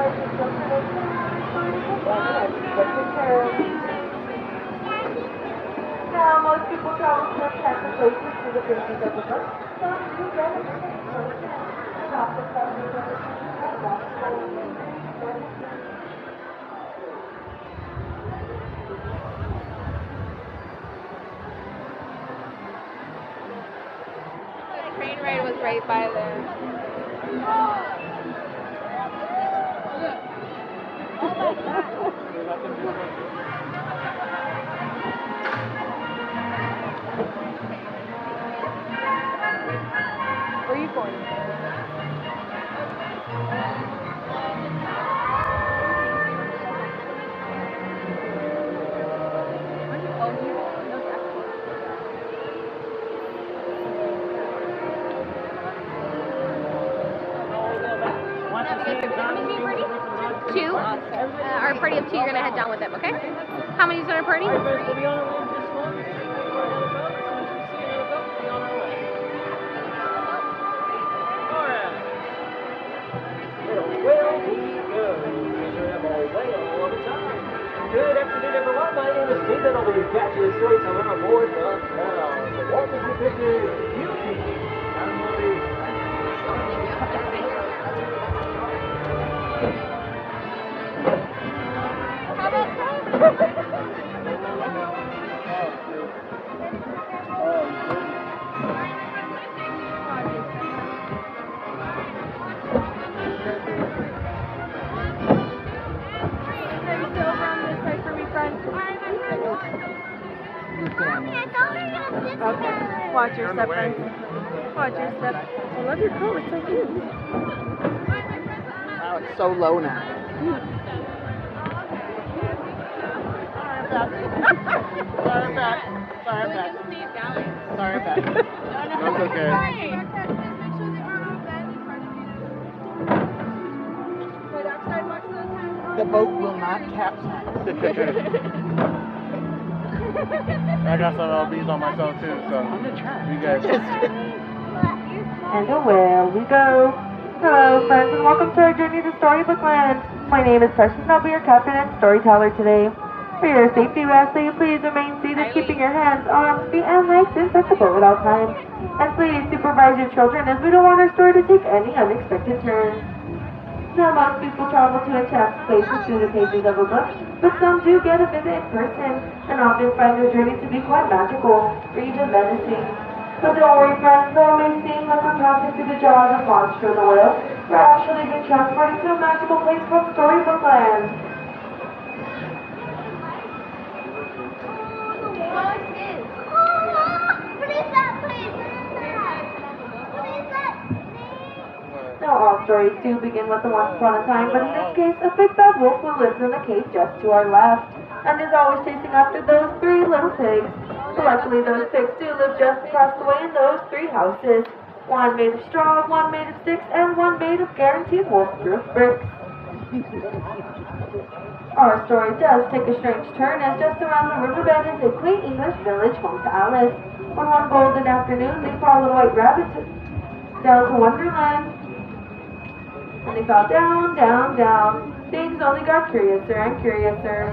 Now, most people travel to enchanted places to the pages of the book, so you get a visit first and often travel to The train ride was right by there. Where are you going? Two. Our party of two, you're going to head down with them, okay? How many's in our party? Good afternoon, everyone. My name is Steve, and I'll be catching the storyteller on board the Walt Disney Picture Beauty. Okay. Watch your step, friends. Watch your step. I love your coat. It's so cute. Wow, it's so low now. Sorry, I'm back. That's okay. The boat will not capsize. I got some LBs on myself too, so I'm gonna try. you guys. And away we go. Hello, friends, and welcome to our journey to Storybook Land. My name is Precious, and I'll be your captain and storyteller today. For your safety, we ask that you please remain seated, keeping your hands, arms, feet, and legs inside the boat at all times. And please supervise your children, as we don't want our story to take any unexpected turns. Now, most people travel to enchanted places through the pages of a book, but some do get a visit in person, and often find their journey to be quite magical, or even menacing. But don't worry, friends, though it may seem like we're passing through the jaws of Monstro the whale, we're actually being transported to a magical place called Storybook Land. Now, all stories do begin with a once upon a time, but in this case, a big bad wolf who lives in a cave just to our left, and is always chasing after those three little pigs. But luckily, those pigs do live just across the way in those three houses. One made of straw, one made of sticks, and one made of guaranteed wolf-proof bricks. Our story does take a strange turn, as just around the riverbed is a quaint English village home to Alice. When one golden afternoon, they followed White Rabbit down to Wonderland. And they fell down, down, down. Things only got curiouser and curiouser.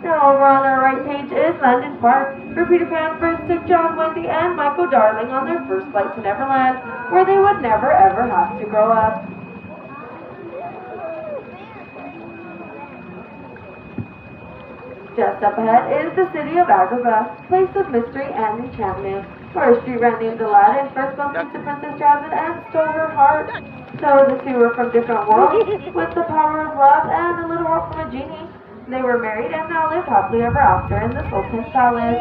Now over on our right page is London Park, where Peter Pan first took John, Wendy, and Michael Darling on their first flight to Neverland, where they would never ever have to grow up. Just up ahead is the city of Agrabah, place of mystery and enchantment, where a street rat named Aladdin first bumped into Princess Jasmine and stole her heart. So the two were from different worlds, with the power of love and a little help from a genie. They were married and now live happily ever after in the Sultan's palace.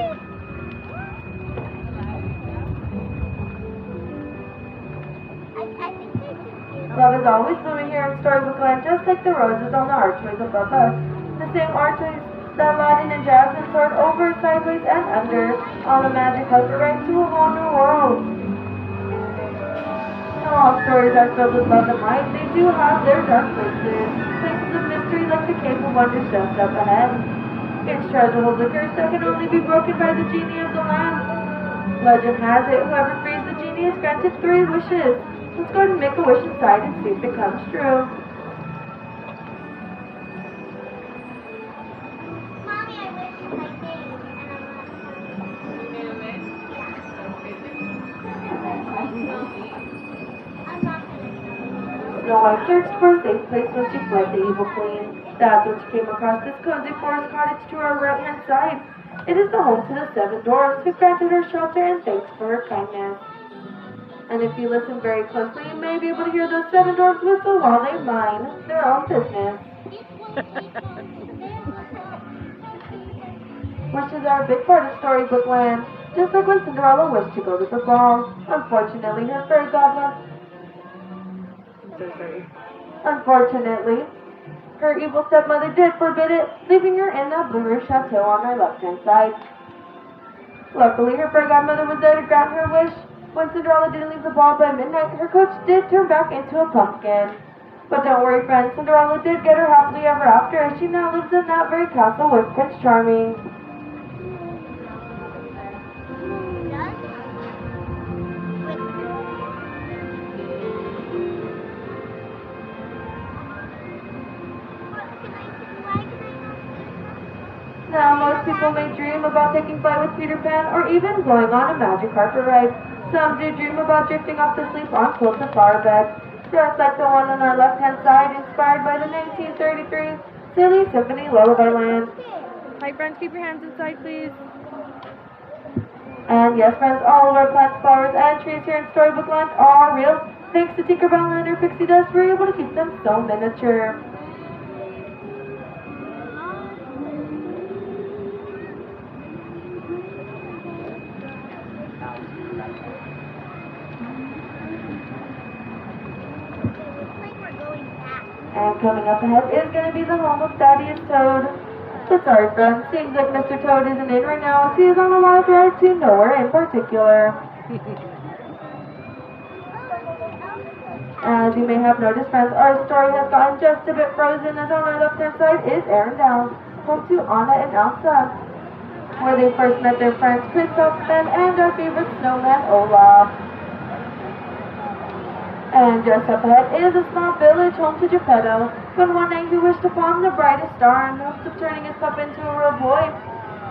Love is always blooming here in Storybook Land, just like the roses on the archways above us. The same archways that Aladdin and Jasmine soared over, sideways, and under on a magic hover right to a whole new world. Now all stories are filled with love and light. They do have their dark places, places of mystery like the Cave of Wonders just up ahead. Its treasure holds a curse that can only be broken by the genie of the land. Legend has it, whoever frees the genie is granted 3 wishes. Let's go ahead and make a wish inside and see if it comes true. Mommy, I wish my name Snow White searched for a safe place when she fled the evil queen. That's when she came across this cozy forest cottage to her right-hand side. It is the home to the 7 dwarfs who granted her shelter and thanks for her kindness. And if you listen very closely, you may be able to hear those 7 dwarfs whistle while they mind their own business. Wishes are a big part of Storybook Land, just like when Cinderella wished to go to the ball. Unfortunately, her fairy godmother... Unfortunately, her evil stepmother did forbid it, leaving her in that blue chateau on her left-hand side. Luckily, her fairy godmother was there to grant her wish. When Cinderella didn't leave the ball by midnight, her coach did turn back into a pumpkin. But don't worry, friends, Cinderella did get her happily ever after, and she now lives in that very castle with Prince Charming. Now, most people may dream about taking flight with Peter Pan or even going on a magic carpet ride. Some do dream about drifting off to sleep on quilts and flower beds, just like the one on our left-hand side, inspired by the 1933 Silly Symphony Lullaby Land. Hi, friends, keep your hands inside, please. And yes, friends, all of our plants, flowers, and trees here in Storybook Land are real. Thanks to Tinkerbell and her pixie dust, we're able to keep them so miniature. And coming up ahead is going to be the home of Thaddeus Toad. So sorry, friends. Seems like Mr. Toad isn't in right now, as he is on a wild ride to nowhere in particular. As you may have noticed, friends, our story has gotten just a bit frozen, as on our left-hand side is Arendelle, home to Anna and Elsa, where they first met their friends Kristoff and our favorite snowman Olaf. And just up ahead is a small village home to Geppetto, when one night he wished upon the brightest star in hopes of turning his pup into a real boy.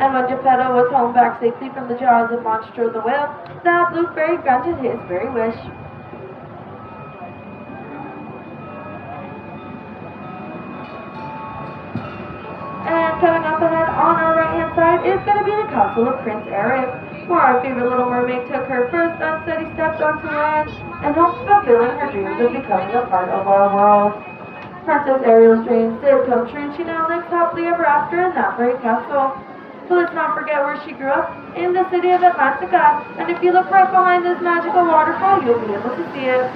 And when Geppetto was home back safely from the jaws of Monstro the whale, the blue fairy granted his very wish. And coming up ahead on our right-hand side is going to be the castle of Prince Eric, where our favorite Little Mermaid took her first unsteady steps onto land and hopes fulfilling her dreams of becoming a part of our world. Princess Ariel's dreams did come true, and she now lives happily ever after in that very castle. So let's not forget where she grew up, in the city of Atlantica, and if you look right behind this magical waterfall, you'll be able to see it.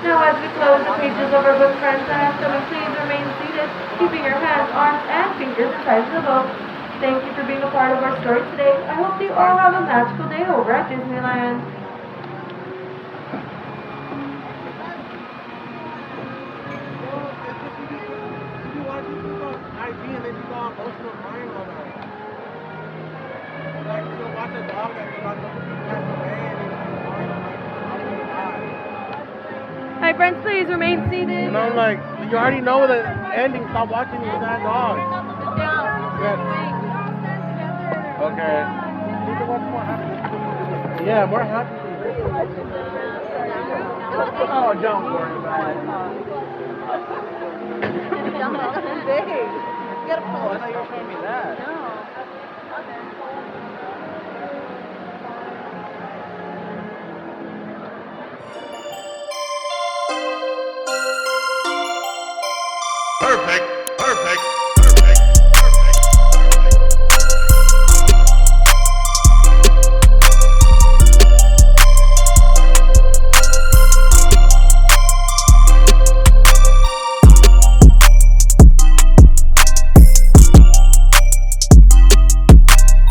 Now as we close the pages of our book, friends, I ask that we please remain seated, keeping your hands, arms, and fingers inside the book. Thank you for being a part of our story today. I hope you all have a magical day over at Disneyland. Hi, friends, please remain seated. You know, like, you already know the ending. Stop watching with that dog. Okay. Yeah, we're happy. Oh, don't worry about it. You gotta pull. I thought you were showing me that. Perfect